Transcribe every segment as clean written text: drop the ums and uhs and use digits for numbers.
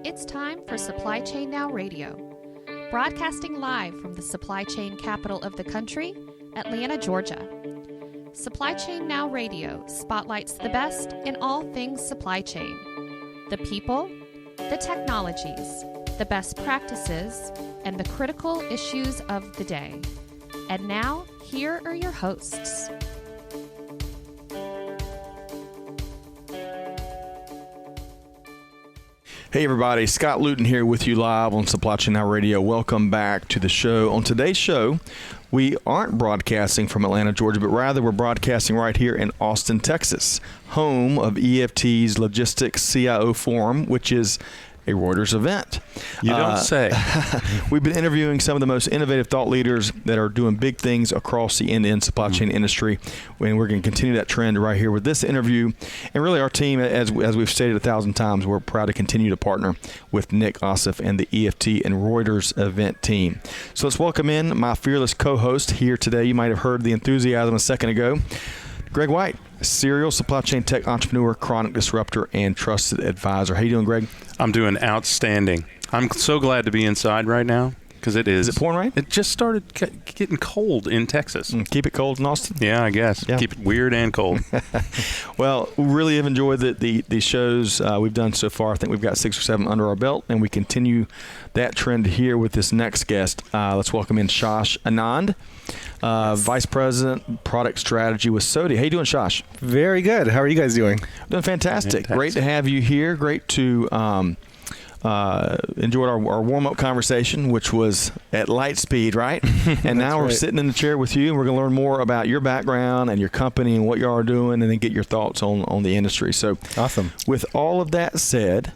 It's time for Supply Chain Now Radio, broadcasting live from the supply chain capital of the country, Atlanta, Georgia. Supply Chain Now Radio spotlights the best in all things supply chain. The people, the technologies, the best practices, and the critical issues of the day. And now, here are your hosts. Hey everybody, Scott Luton here with you live on Supply Chain Now Radio. Welcome back to the show. On today's show, we aren't broadcasting from Atlanta, Georgia, but rather we're broadcasting right here in Austin, Texas, home of EFT's Logistics CIO Forum, which is a Reuters event. You don't say. We've been interviewing some of the most innovative thought leaders that are doing big things across the end-to-end supply chain industry, and we're going to continue that trend right here with this interview. And really our team, as we've stated 1,000 times, we're proud to continue to partner with Nick Ossoff and the EFT and Reuters event team. So let's welcome in my fearless co-host here today. You might have heard the enthusiasm a second ago. Greg White, serial supply chain tech entrepreneur, chronic disruptor, and trusted advisor. How you doing, Greg? I'm doing outstanding. I'm so glad to be inside right now because it is. Is it pouring rain? It just started getting cold in Texas. Keep it cold in Austin? Yeah, I guess. Yeah. Keep it weird and cold. Well, we really have enjoyed the shows we've done so far. I think we've got 6 or 7 under our belt, and we continue that trend here with this next guest. Let's welcome in Shash Anand. Vice President, Product Strategy with SOTI. How you doing, Shash? Very good. How are you guys doing? Doing fantastic. Great to have you here. Great to enjoy our warm-up conversation, which was at light speed, right? And now we're sitting in the chair with you, and we're going to learn more about your background and your company and what you are doing, and then get your thoughts on the industry. So, awesome. With all of that said,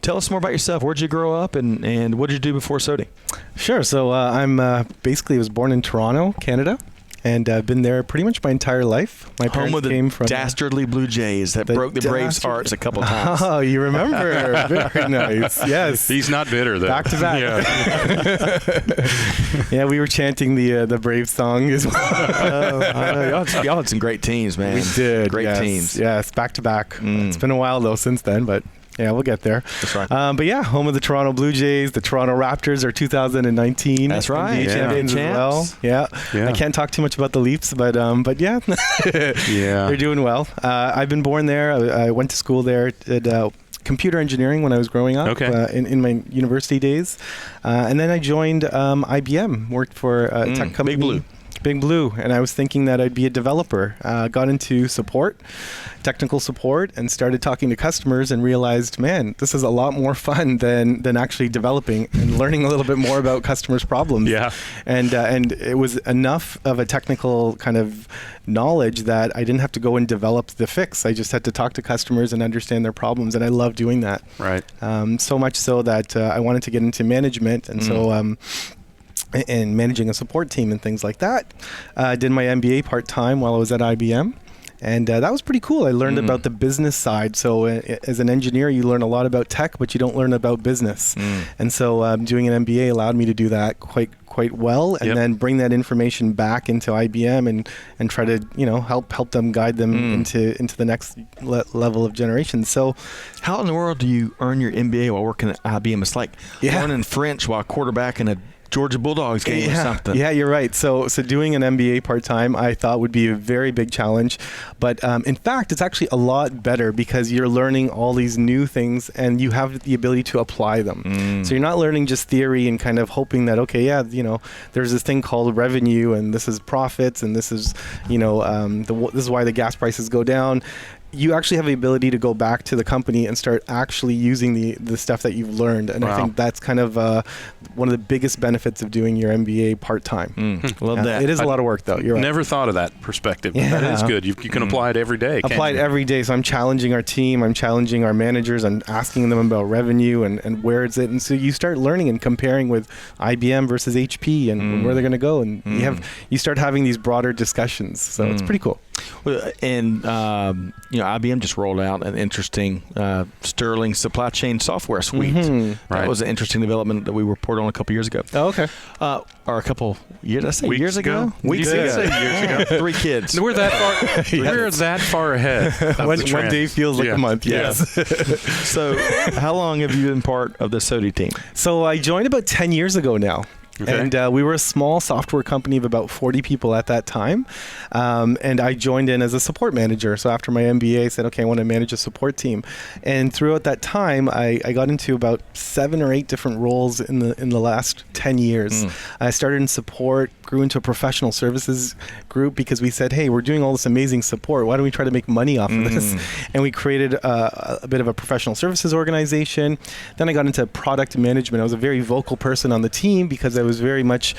tell us more about yourself. Where'd you grow up, and what did you do before SOTI? Sure. So I'm basically was born in Toronto, Canada, and I've been there pretty much my entire life. My home of the came from dastardly Blue Jays that broke the Braves' hearts a couple times. Oh, you remember? Very nice. Yes. He's not bitter, though. Back to back. Yeah. Yeah, we were chanting the Braves song as well. Y'all had some great teams, man. We did. Great teams. Yes, back to back. It's been a while, though, since then, but yeah, we'll get there. That's right. But yeah, home of the Toronto Blue Jays. The Toronto Raptors are 2019. That's right. NBA champions as well. Yeah. I can't talk too much about the Leafs, but yeah. Yeah. They're doing well. I've been born there. I went to school there. Did computer engineering when I was growing up in my university days. And then I joined IBM, worked for a tech company. Big Blue, and I was thinking that I'd be a developer. Got into support, technical support, and started talking to customers and realized, man, this is a lot more fun than actually developing and learning a little bit more about customers' problems. Yeah. And it was enough of a technical kind of knowledge that I didn't have to go and develop the fix. I just had to talk to customers and understand their problems, and I love doing that. Right. So much so that I wanted to get into management, and so and managing a support team and things like that. I did my MBA part-time while I was at IBM. And that was pretty cool. I learned about the business side. So as an engineer, you learn a lot about tech, but you don't learn about business. And so doing an MBA allowed me to do that quite well, and then bring that information back into IBM and try to help them, guide them into the next level of generation. So how in the world do you earn your MBA while working at IBM? It's like learning French while quarterbacking a Georgia Bulldogs game or something. Yeah, you're right. So doing an MBA part-time I thought would be a very big challenge. But in fact, it's actually a lot better because you're learning all these new things and you have the ability to apply them. So you're not learning just theory and kind of hoping that, there's this thing called revenue and this is profits and this is, this is why the gas prices go down. You actually have the ability to go back to the company and start actually using the stuff that you've learned. And I think that's kind of one of the biggest benefits of doing your MBA part-time. Love that. It is a lot of work, though. You're right. Never thought of that perspective. But that is good. You can apply it every day. Apply it every day. So I'm challenging our team. I'm challenging our managers. I'm asking them about revenue and where is it. And so you start learning and comparing with IBM versus HP and where they're going to go. And you start having these broader discussions. So it's pretty cool. Well, and IBM just rolled out an interesting Sterling supply chain software suite. That was an interesting development that we reported on a couple years ago. Oh, okay. Or a couple years. Did I say Weeks years ago? Weeks ago. Years ago. 3 kids. We're that far. We're that far ahead. Of One the trend. day feels like a month. Yes. So, how long have you been part of the SOTI team? So I joined about 10 years ago now. Okay. And we were a small software company of about 40 people at that time. And I joined in as a support manager. So after my MBA, I said, okay, I want to manage a support team. And throughout that time, I got into about 7 or 8 different roles in the last 10 years. I started in support, grew into a professional services group because we said, hey, we're doing all this amazing support. Why don't we try to make money off of this? And we created a bit of a professional services organization. Then I got into product management. I was a very vocal person on the team because I was very much,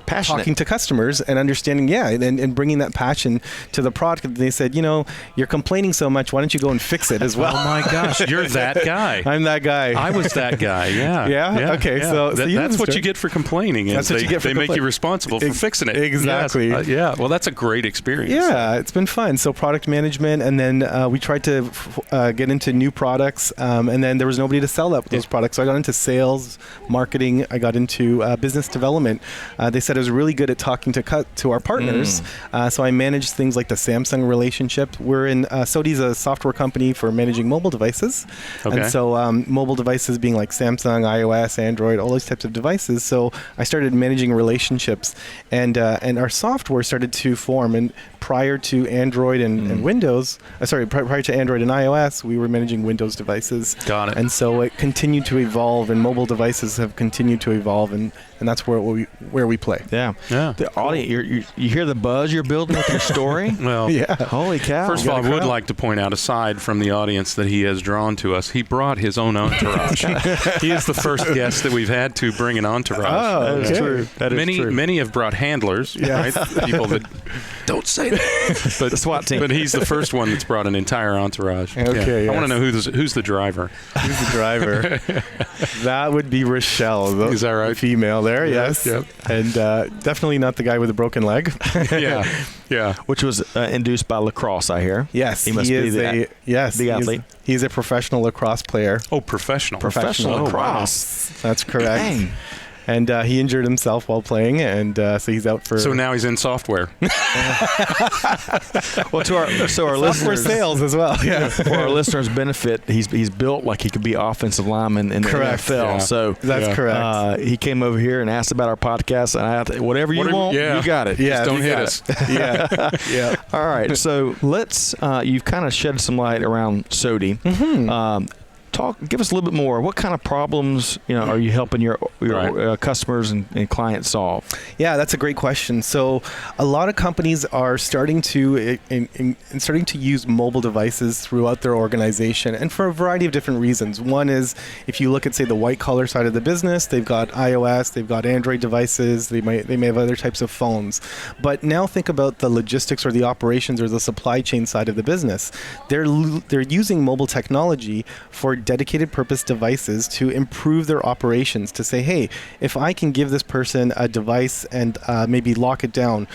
passionate, talking to customers and understanding, and bringing that passion to the product. And they said, you're complaining so much. Why don't you go and fix it as well? Oh my gosh, you're that guy. I'm that guy. I was that guy. Yeah. Yeah. Okay. Yeah. So that's what you get for complaining. That's what you get for they make you responsible for fixing it. Exactly. Yes. Yeah. Well, that's a great experience. Yeah, it's been fun. So product management, and then we tried to get into new products, and then there was nobody to sell those products. So I got into sales, marketing. I got into business development. They said I was really good at talking to our partners. So I managed things like the Samsung relationship. We're in SOTI's a software company for managing mobile devices. Okay. And so mobile devices being like Samsung, iOS, Android, all those types of devices. So I started managing relationships, and our software started to form. And prior to Android and Windows, prior to Android and iOS, we were managing Windows devices. Got it. And so it continued to evolve, and mobile devices have continued to evolve, and that's where we play. Yeah. The audience, you hear the buzz you're building with your story? Well, yeah. Holy cow. First of all, I would like to point out, aside from the audience that he has drawn to us, he brought his own entourage. He is the first guest that we've had to bring an entourage. Oh, that is true. That is true. Many have brought handlers, right? People that don't say that. But the SWAT team. But he's the first one that's brought an entire entourage. Okay, I want to know who's the driver. Who's the driver? That would be Rochelle. Is that right? The female there, yes. Yep. And definitely not the guy with a broken leg. Yeah. Which was induced by lacrosse, I hear. Yes, he must be the athlete. He's a professional lacrosse player. Oh, professional lacrosse. Wow. That's correct. Dang. And he injured himself while playing, and so he's out for. So now he's in software. Well, our listeners, sales as well. Yeah. For our listeners' benefit, he's built like he could be offensive lineman in the NFL. Yeah. So that's correct. He came over here and asked about our podcast, and whatever you want, you got it. Yeah, just don't hit us. Yeah. All right. So let's. You've kind of shed some light around SOTI. Give us a little bit more. What kind of problems are you helping your customers and clients solve? Yeah, that's a great question. So a lot of companies are starting to use mobile devices throughout their organization, and for a variety of different reasons. One is, if you look at, say, the white collar side of the business, they've got iOS, they've got Android devices, they may have other types of phones. But now think about the logistics or the operations or the supply chain side of the business. They're using mobile technology for dedicated purpose devices to improve their operations, to say, hey, if I can give this person a device and maybe lock it down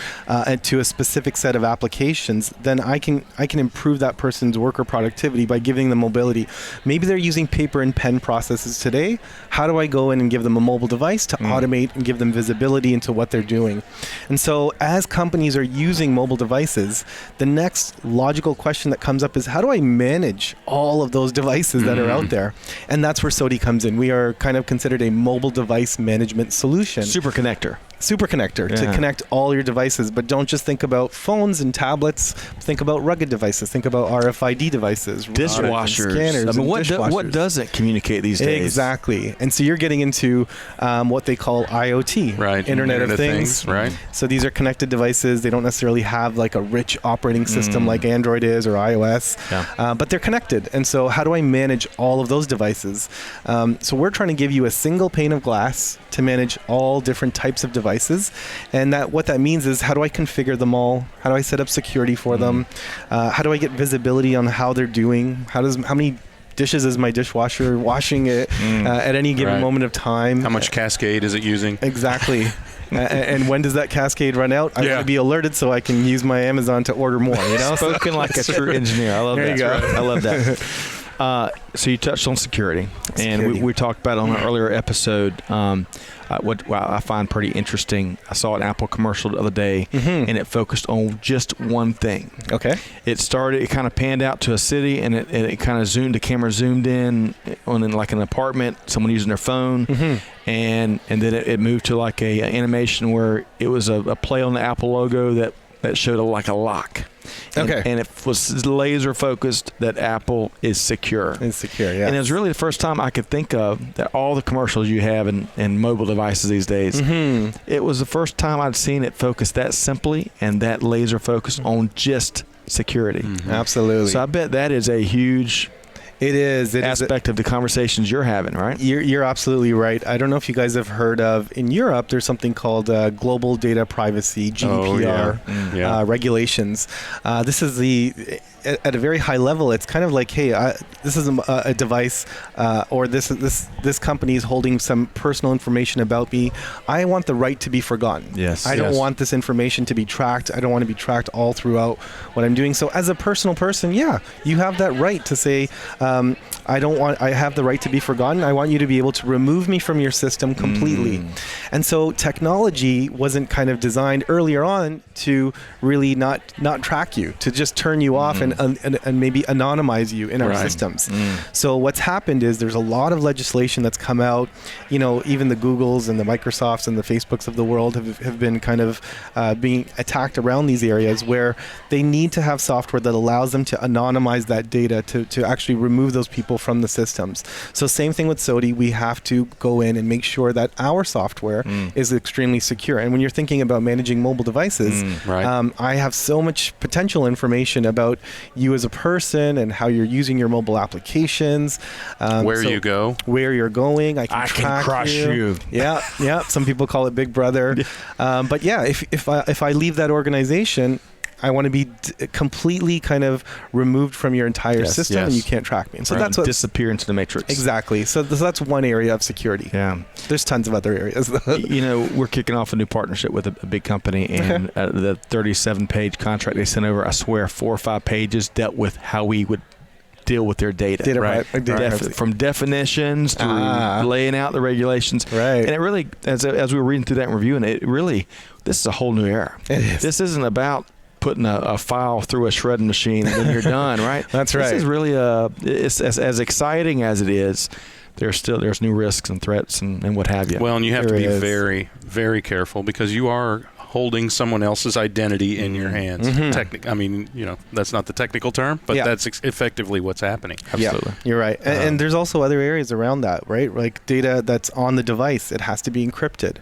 to a specific set of applications, then I can improve that person's worker productivity by giving them mobility. Maybe they're using paper and pen processes today. How do I go in and give them a mobile device to automate and give them visibility into what they're doing? And so as companies are using mobile devices, the next logical question that comes up is, how do I manage all of those devices that are out there? And that's where SOTI comes in. We are kind of considered a mobile device management solution. Super connector to connect all your devices. But don't just think about phones and tablets. Think about rugged devices. Think about RFID devices, dishwashers, scanners. I mean, what does it communicate these days? Exactly. And so you're getting into what they call IoT, right? Internet of Things, right? So these are connected devices. They don't necessarily have like a rich operating system like Android is or iOS, but they're connected. And so how do I manage all of those devices? So we're trying to give you a single pane of glass to manage all different types of devices. And what that means is, how do I configure them all? How do I set up security for them? How do I get visibility on how they're doing? How many dishes is my dishwasher washing it at any given moment of time? How much Cascade is it using? Exactly. And when does that cascade run out? I want to be alerted so I can use my Amazon to order more. Spoken like a true engineer. I love that. There you go. I love that. So you touched on security. And we talked about it on an earlier episode. What I find pretty interesting, I saw an Apple commercial the other day, and it focused on just one thing. Okay. It kind of panned out to a city, and it kind of the camera zoomed in on like an apartment, someone using their phone, and then it moved to like a animation where it was a play on the Apple logo that showed like a lock. Okay. And it was laser focused that Apple is secure. It's secure, yeah. And it was really the first time I could think of that all the commercials you have in mobile devices these days, it was the first time I'd seen it focused that simply and that laser focused on just security. Absolutely. So I bet that is a huge aspect of the conversations you're having, right? You're absolutely right. I don't know if you guys have heard of, in Europe, there's something called Global Data Privacy, GDPR regulations. This is at a very high level, it's kind of like, hey, this is a device or this company is holding some personal information about me. I want the right to be forgotten. Yes. I don't want this information to be tracked. I don't want to be tracked all throughout what I'm doing. So as a personal person, you have that right to say, I have the right to be forgotten. I want you to be able to remove me from your system completely. And so technology wasn't kind of designed earlier on to really not track you, to just turn you off and maybe anonymize you in our systems. So what's happened is there's a lot of legislation that's come out. Even the Googles and the Microsofts and the Facebooks of the world have been kind of being attacked around these areas where they need to have software that allows them to anonymize that data to actually remove those people from the systems. So same thing with SOTI. We have to go in and make sure that our software is extremely secure. And when you're thinking about managing mobile devices, I have so much potential information about you as a person and how you're using your mobile applications. Where you go. Where you're going. I can crush you. Yeah. Some people call it Big Brother. But if I leave that organization, I want to be completely kind of removed from your entire system, and you can't track me. And so that's what disappear into the matrix. Exactly. So that's one area of security. Yeah. There's tons of other areas. We're kicking off a new partnership with a big company, and the 37-page contract they sent over, I swear 4 or 5 pages dealt with how we would deal with their data, from definitions to laying out the regulations. Right. And it really, as we were reading through that and reviewing it, this is a whole new era. It is. This isn't about putting a file through a shredding machine and then you're done, right? That's right. This is really it's as exciting as it is. There's new risks and threats and what have you. Well, and you have to be very, very careful because you are holding someone else's identity in your hands. That's not the technical term, but that's effectively what's happening. Absolutely. Yeah, you're right. And there's also other areas around that, right? Like data that's on the device, it has to be encrypted.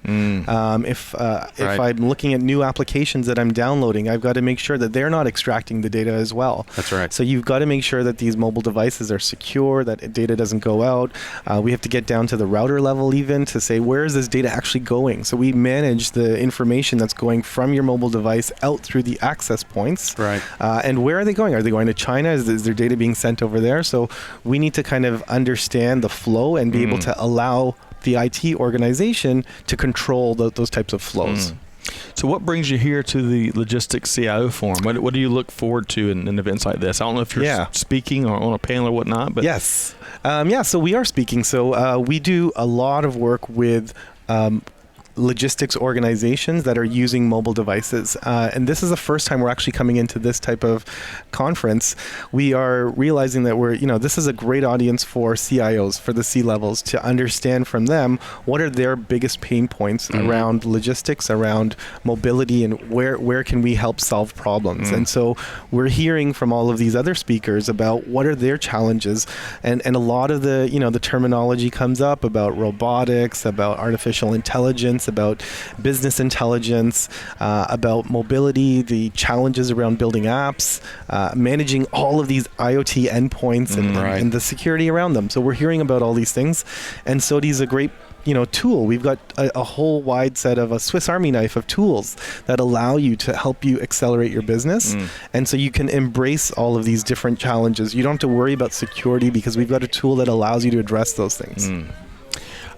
If I'm looking at new applications that I'm downloading, I've got to make sure that they're not extracting the data as well. That's right. So you've got to make sure that these mobile devices are secure, that data doesn't go out. We have to get down to the router level even to say, where is this data actually going? So we manage the information that's going from your mobile device out through the access points. Right. And where are they going? Are they going to China? Is their data being sent over there? So we need to kind of understand the flow and be able to allow the IT organization to control those types of flows. So what brings you here to the Logistics CIO Forum? What do you look forward to in events like this? I don't know if you're speaking or on a panel or whatnot, but yes. So we are speaking. So we do a lot of work with logistics organizations that are using mobile devices. And this is the first time we're actually coming into this type of conference. We are realizing that this is a great audience for CIOs, for the C-levels, to understand from them what are their biggest pain points around logistics, around mobility, and where can we help solve problems. And so we're hearing from all of these other speakers about what are their challenges. And a lot of the terminology comes up about robotics, about artificial intelligence, about business intelligence, about mobility, the challenges around building apps, managing all of these IoT endpoints and the security around them. So we're hearing about all these things, and SOTI is a great tool. We've got a whole wide set of a Swiss Army knife of tools that allow you to help you accelerate your business. And so you can embrace all of these different challenges. You don't have to worry about security because we've got a tool that allows you to address those things.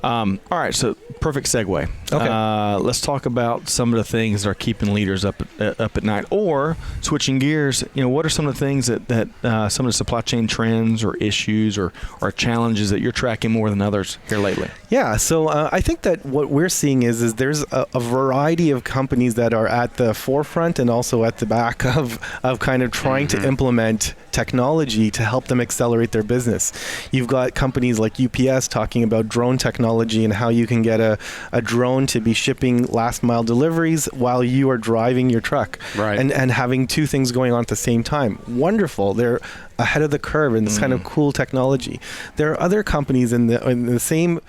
All right, so perfect segue. Okay. Let's talk about some of the things that are keeping leaders up at night. Or switching gears, what are some of the things that some of the supply chain trends or issues or challenges that you're tracking more than others here lately? Yeah, so I think that what we're seeing is there's a variety of companies that are at the forefront and also at the back of kind of trying to implement technology to help them accelerate their business. You've got companies like UPS talking about drone technology and how you can get a drone to be shipping last mile deliveries while you are driving your truck. Right. And having two things going on at the same time. Wonderful. They're ahead of the curve in this kind of cool technology. There are other companies in the same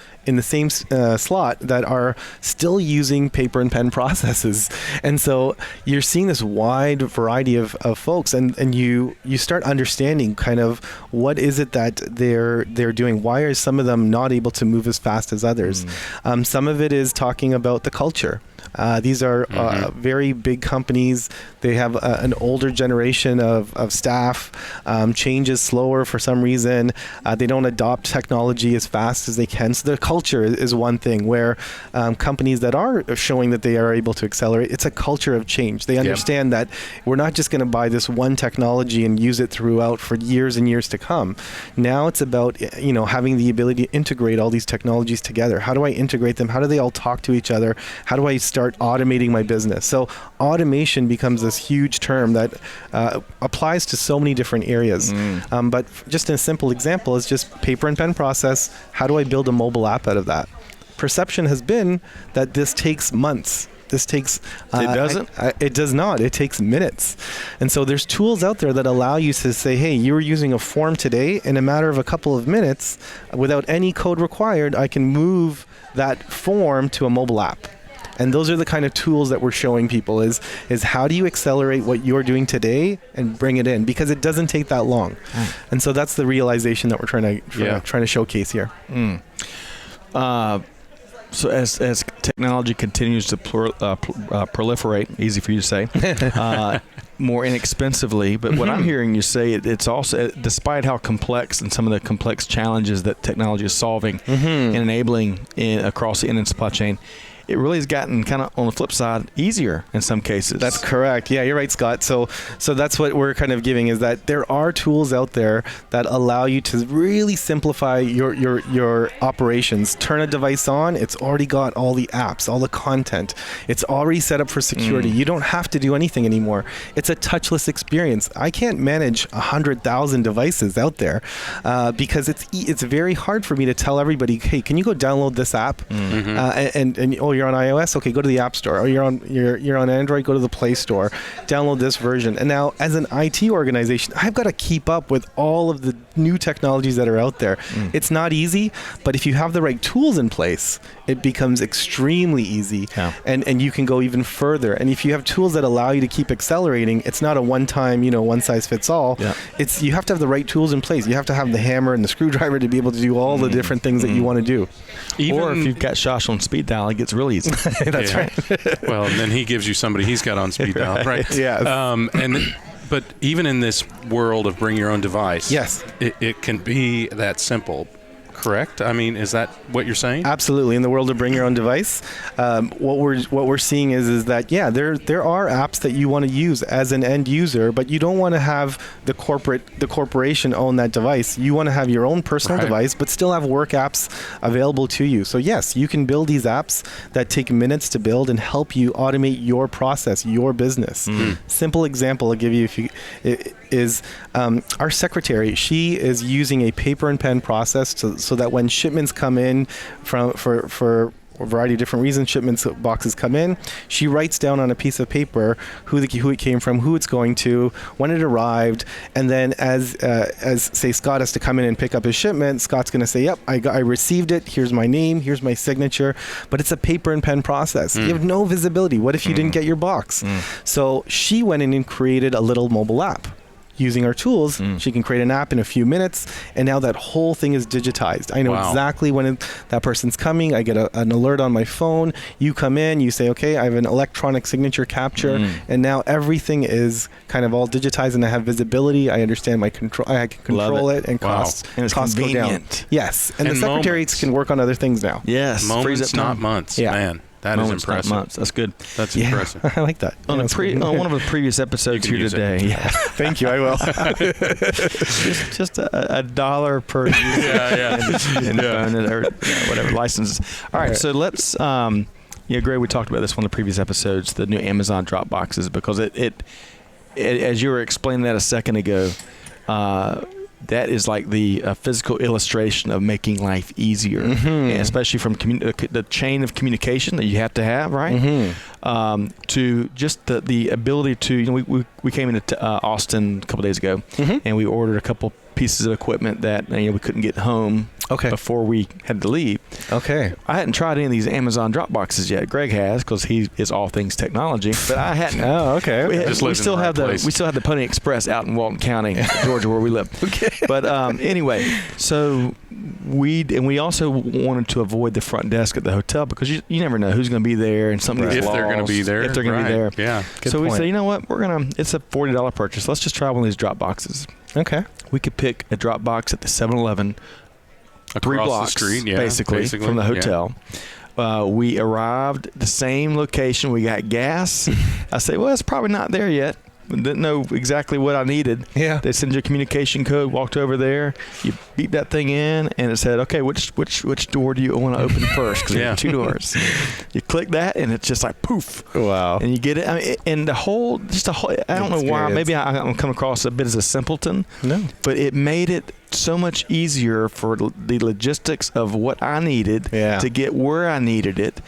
slot that are still using paper and pen processes, and so you're seeing this wide variety of folks, and you start understanding kind of what is it that they're doing. Why are some of them not able to move as fast as others? Some of it is talking about the culture. These are very big companies. They have an older generation of staff. Change is slower for some reason. They don't adopt technology as fast as they can. So the culture is one thing where companies that are showing that they are able to accelerate, it's a culture of change. They understand that we're not just going to buy this one technology and use it throughout for years and years to come. Now it's about having the ability to integrate all these technologies together. How do I integrate them? How do they all talk to each other? How do I start automating my business? So automation becomes this huge term that applies to so many different areas. But just a simple example is just paper and pen process. How do I build a mobile app out of that? Perception has been that this takes months. This takes... it doesn't? It does not. It takes minutes. And so there's tools out there that allow you to say, hey, you were using a form today. In a matter of a couple of minutes, without any code required, I can move that form to a mobile app. And those are the kind of tools that we're showing people is how do you accelerate what you're doing today and bring it in? Because it doesn't take that long. And so that's the realization that we're trying to showcase here. So as technology continues to proliferate, easy for you to say, more inexpensively, but what I'm hearing you say, it's also, despite how complex and some of the complex challenges that technology is solving and enabling across the end-to-end supply chain, it really has gotten kind of, on the flip side, easier in some cases. That's correct. Yeah, you're right, Scott. So that's what we're kind of giving, is that there are tools out there that allow you to really simplify your operations. Turn a device on, it's already got all the apps, all the content. It's already set up for security. You don't have to do anything anymore. It's a touchless experience. I can't manage 100,000 devices out there because it's very hard for me to tell everybody, hey, can you go download this app? And you're on iOS, okay, go to the App Store. Or you're on Android, go to the Play Store, download this version. And now, as an IT organization, I've got to keep up with all of the new technologies that are out there. It's not easy, but if you have the right tools in place, it becomes extremely easy, and you can go even further. And if you have tools that allow you to keep accelerating, it's not a one-time, one size fits all. It's you have to have the right tools in place. You have to have the hammer and the screwdriver to be able to do all the different things that you want to do. Or if you've got Shash on speed dial, it gets really easy. That's right. Well, and then he gives you somebody he's got on speed dial, right? Yeah. But even in this world of bring your own device, yes, it can be that simple. Correct? I mean, is that what you're saying? Absolutely. In the world of bring your own device, what we're seeing is that there are apps that you want to use as an end user, but you don't want to have the corporation own that device. You want to have your own personal device, but still have work apps available to you. So yes, you can build these apps that take minutes to build and help you automate your process, your business. Simple example I'll give you is our secretary. She is using a paper and pen process so that when shipments come in for a variety of different reasons, boxes come in, she writes down on a piece of paper who it came from, who it's going to, when it arrived, and then as say Scott has to come in and pick up his shipment, Scott's going to say, yep, I received it, here's my name, here's my signature, but it's a paper and pen process. You have no visibility. What if you didn't get your box? So she went in and created a little mobile app using our tools, she can create an app in a few minutes, and now that whole thing is digitized. I know exactly when that person's coming. I get an alert on my phone. You come in, you say, okay, I have an electronic signature capture, and now everything is kind of all digitized, and I have visibility. I understand my control. I can control it, and costs go down. Yes, and the secretaries can work on other things now. Yes, moments, not months. Man. That is impressive. Months. That's good. That's impressive. I like that. On one of the previous episodes here today. Yeah. Thank you. I will. just $1 per user. Whatever licenses. All right. So let's. Greg, we talked about this one of the previous episodes, the new Amazon drop boxes, because it as you were explaining that a second ago. That is like the physical illustration of making life easier, and especially from the chain of communication that you have to have, right? To just the ability to, we came into Austin a couple days ago, and we ordered a couple pieces of equipment that we couldn't get home before we had to leave. Okay. I hadn't tried any of these Amazon drop boxes yet. Greg has, because he is all things technology, but I hadn't. Oh, okay. We still have the Pony Express out in Walton County, Georgia, where we live. Okay. But anyway, so we also wanted to avoid the front desk at the hotel, because you never know who's going to be there, and something gets lost. If they're going to be there. If they're going to be there. Yeah. So we said, you know what? It's a $40 purchase. Let's just try one of these drop boxes. Okay. We could pick a drop box at the 7-Eleven, 3 blocks, the street, basically, from the hotel. Yeah. We arrived at the same location. We got gas. I say, well, it's probably not there yet. Didn't know exactly what I needed. Yeah. They send you a communication code, walked over there, you beat that thing in, and it said, okay, which door do you want to open first? Because there are 2 doors. You click that, and it's just like poof. Wow. And you get it. I mean, and the whole, I don't know why, maybe I'm come across a bit as a simpleton. No. But it made it so much easier for the logistics of what I needed to get where I needed it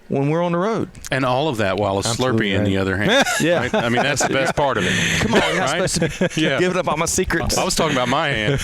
when we're on the road. And all of that while a Slurpee in the other hand. Yeah. Right? I mean, that's the best part of it. Come on, you're not supposed to be giving up all my secrets. I was talking about my hand.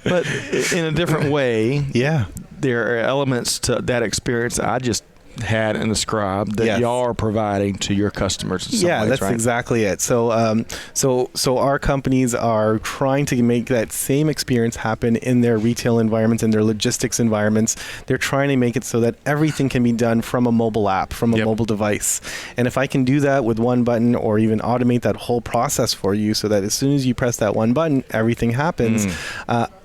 But in a different way, yeah, there are elements to that experience I just had and described that y'all are providing to your customers in some ways, that's right? exactly it. So so our companies are trying to make that same experience happen in their retail environments, in their logistics environments. They're trying to make it so that everything can be done from a mobile app, from a mobile device. And if I can do that with one button, or even automate that whole process for you, so that as soon as you press that one button, everything happens,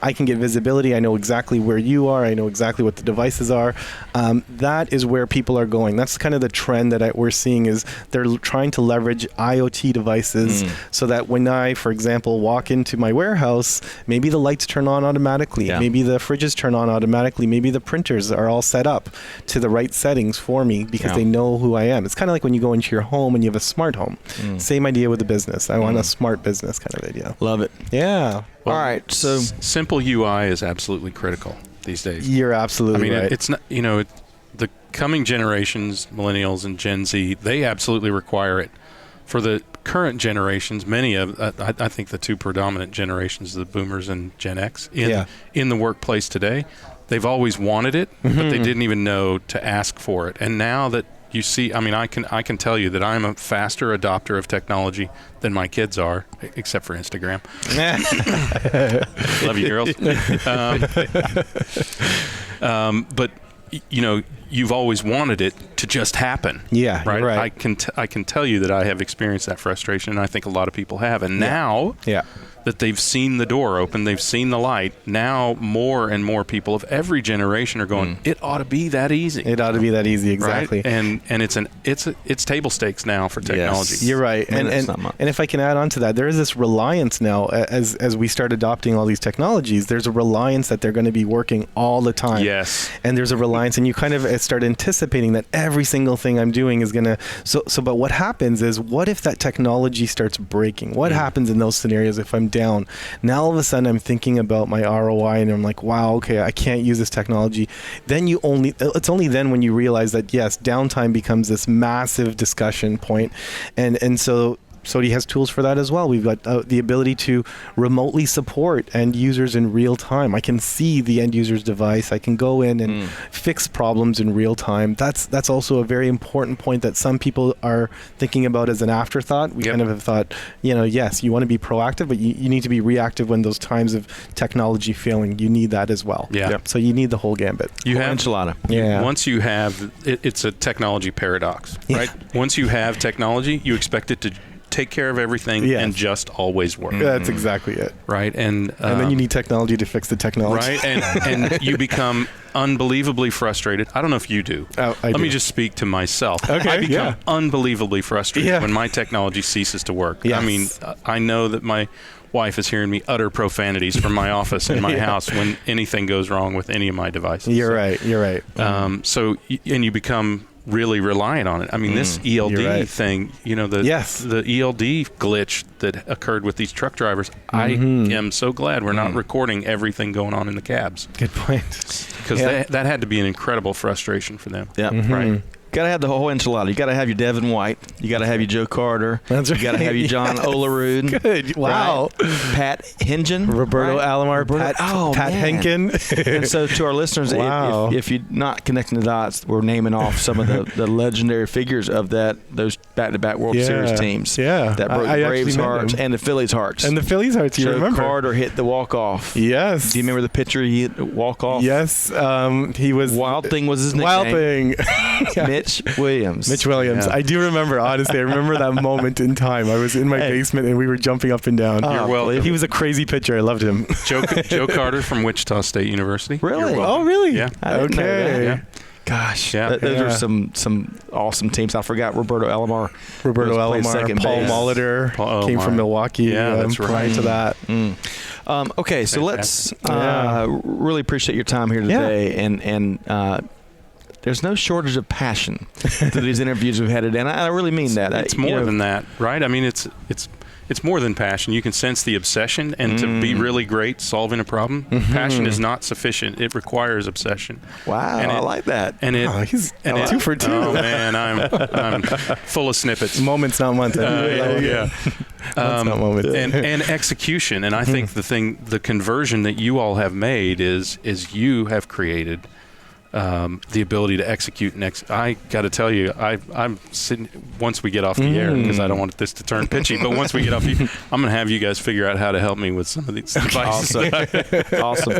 I can get visibility. I know exactly where you are. I know exactly what the devices are. That is where people are going. That's kind of the trend that we're seeing, is they're trying to leverage IoT devices so that when I, for example, walk into my warehouse, maybe the lights turn on automatically. Yeah. Maybe the fridges turn on automatically. Maybe the printers are all set up to the right settings for me because they know who I am. It's kind of like when you go into your home and you have a smart home. Same idea with the business. I want a smart business kind of idea. Love it. Yeah. Well, all right. So simple UI is absolutely critical these days. You're absolutely right. It's not, the coming generations, millennials and Gen Z, they absolutely require it. For the current generations, many of, I think the 2 predominant generations, the boomers and Gen X, in the workplace today, they've always wanted it, but they didn't even know to ask for it. And now that you see, I can tell you that I'm a faster adopter of technology than my kids are, except for Instagram. Love you, girls. But you've always wanted it to just happen. Yeah, right. Right. I can tell you that I have experienced that frustration, and I think a lot of people have. And now that they've seen the door open, they've seen the light, now more and more people of every generation are going, it ought to be that easy. It ought to be that easy, exactly. Right? And it's table stakes now for technology. Yes. You're right. And if I can add on to that, there is this reliance now, as we start adopting all these technologies, there's a reliance that they're going to be working all the time. Yes. And there's a reliance, and you kind of start anticipating that every single thing I'm doing is going to, but what happens is, what if that technology starts breaking? What happens in those scenarios if I'm down? Now all of a sudden I'm thinking about my ROI, and I'm like, wow, okay, I can't use this technology. Then it's only then when you realize that, yes, downtime becomes this massive discussion point. And so SOTI has tools for that as well. We've got the ability to remotely support end users in real time. I can see the end user's device. I can go in and fix problems in real time. That's also a very important point that some people are thinking about as an afterthought. We kind of have thought, yes, you want to be proactive, but you need to be reactive when those times of technology failing. You need that as well. Yeah. So you need the whole gambit. You have enchilada. Yeah. Once you have, it's a technology paradox, right? Once you have technology, you expect it to take care of everything and just always work. That's exactly it. Right. And then you need technology to fix the technology. Right. And you become unbelievably frustrated. I don't know if you do. Let me just speak to myself. Okay, I become unbelievably frustrated when my technology ceases to work. Yes. I mean, I know that my wife is hearing me utter profanities from my office in my house when anything goes wrong with any of my devices. You're right. So you become really reliant on it. I mean, this ELD thing, the ELD glitch that occurred with these truck drivers, I am so glad we're not recording everything going on in the cabs. Good point. Because that had to be an incredible frustration for them. Yeah. Right. Got to have the whole enchilada. You got to have your Devin White. You got to have your Joe Carter. That's right. You got to have your John Olerud. Good. Wow. Right? Pat Hengen. Roberto Alomar. Pat Henkin. And so to our listeners, if you're not connecting the dots, we're naming off some of the legendary figures of those back-to-back World Series teams. Yeah. That broke the Braves' hearts and the Phillies' hearts. And the Phillies' hearts, you remember. Joe Carter hit the walk-off. Yes. Do you remember the pitcher he hit the walk-off? Yes. He was... Wild Thing was his nickname. Wild Thing. Mitch Williams. Yeah. I do remember, honestly. I remember that moment in time. I was in my basement and we were jumping up and down. He was a crazy pitcher. I loved him. Joe Carter from Wichita State University. Really? Oh, really? Yeah. Okay. Yeah. Gosh, those are some awesome teams. I forgot Roberto Alomar. Paul Molitor came from Milwaukee. Yeah, that's right. Prior to that. Okay, so let's really appreciate your time here today, and there's no shortage of passion through these interviews we've had today, and I really mean that. It's more than that, right? I mean, it's more than passion. You can sense the obsession, and to be really great solving a problem, passion is not sufficient. It requires obsession. Wow, I like that. And he's 2 for 2. Oh man, I'm full of snippets. Moments, not months. And execution. And I think the conversion that you all have made is you have created the ability to execute next. I got to tell you, I'm sitting once we get off the air, because I don't want this to turn pitchy, but once we get off, I'm going to have you guys figure out how to help me with some of these devices. Awesome.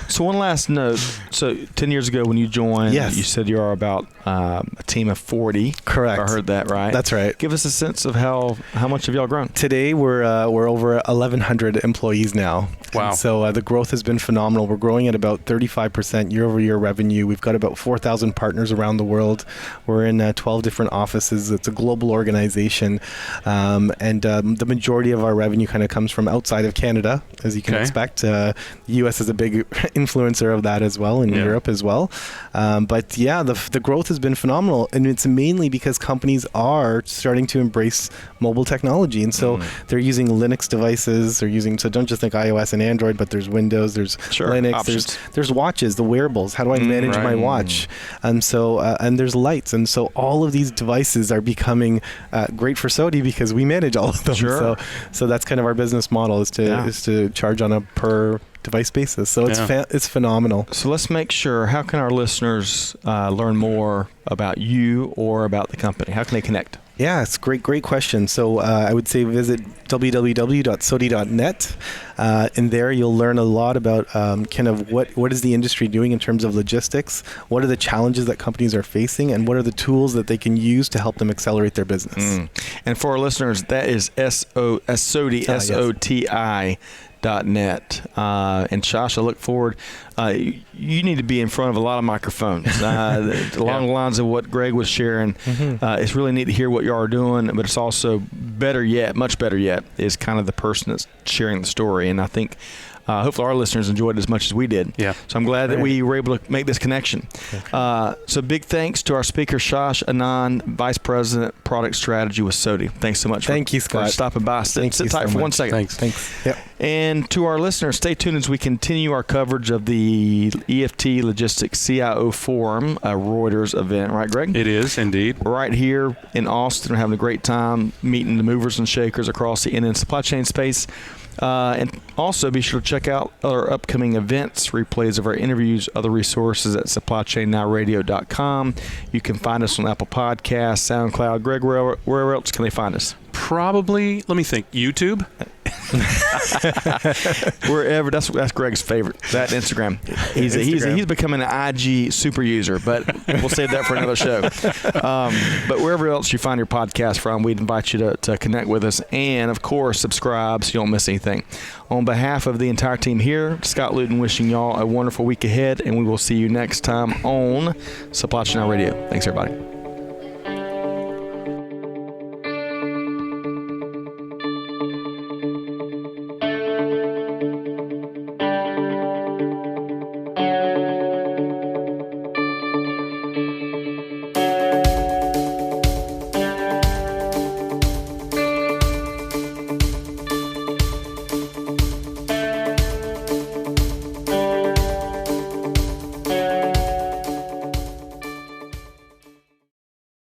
So one last note. So 10 years ago when you joined, you said you are about a team of 40. Correct. I heard that right. That's right. Give us a sense of how much have y'all grown? Today we're over 1,100 employees now. Wow. And so the growth has been phenomenal. We're growing at about 35% year-over-year revenue. We've got about 4,000 partners around the world. We're in 12 different offices. It's a global organization. And the majority of our revenue kind of comes from outside of Canada, as you can expect. The U.S. is a big influencer of that as well, and Europe as well. But the growth has been phenomenal. And it's mainly because companies are starting to embrace mobile technology. And so they're using Linux devices. So don't just think iOS and Android, but there's Windows, there's Linux, there's watches, the wearables. How do I manage my watch? And there's lights. And so all of these devices are becoming great for SOTI because we manage all of them. Sure. So that's kind of our business model is to charge on a per device basis. So it's phenomenal. So let's make sure, how can our listeners learn more about you or about the company? How can they connect? Yeah, it's great question. So I would say visit www.soti.net. And there you'll learn a lot about kind of what is the industry doing in terms of logistics, what are the challenges that companies are facing, and what are the tools that they can use to help them accelerate their business. And for our listeners, that is SOTI, SOTI.net. And Shash, I look forward. You need to be in front of a lot of microphones. Along the lines of what Greg was sharing, it's really neat to hear what you are doing, but it's also much better yet, is kind of the person that's sharing the story. And I think hopefully our listeners enjoyed it as much as we did. Yeah. So I'm glad that we were able to make this connection. So big thanks to our speaker, Shash Anand, Vice President, product strategy with SOTI. Thanks so much. Thank you, for Scott. stopping by. Sit tight for 1 second. Thanks. Yep. And to our listeners, stay tuned as we continue our coverage of the EFT Logistics CIO Forum, a Reuters event. Right, Greg? It is, indeed. Right here in Austin. We're having a great time meeting the movers and shakers across the end-to-end supply chain space. And also be sure to check out our upcoming events, replays of our interviews, other resources at supplychainnowradio.com. You can find us on Apple Podcasts, SoundCloud. Greg, where else can they find us? Probably, let me think, YouTube? Wherever. That's Greg's favorite. That Instagram. He's becoming an IG super user, but we'll save that for another show. But wherever else you find your podcast from, we'd invite you to connect with us, and of course subscribe so you don't miss anything. On behalf of the entire team here, Scott Luton wishing y'all a wonderful week ahead, and we will see you next time on Supply Chain Now Radio. Thanks, everybody.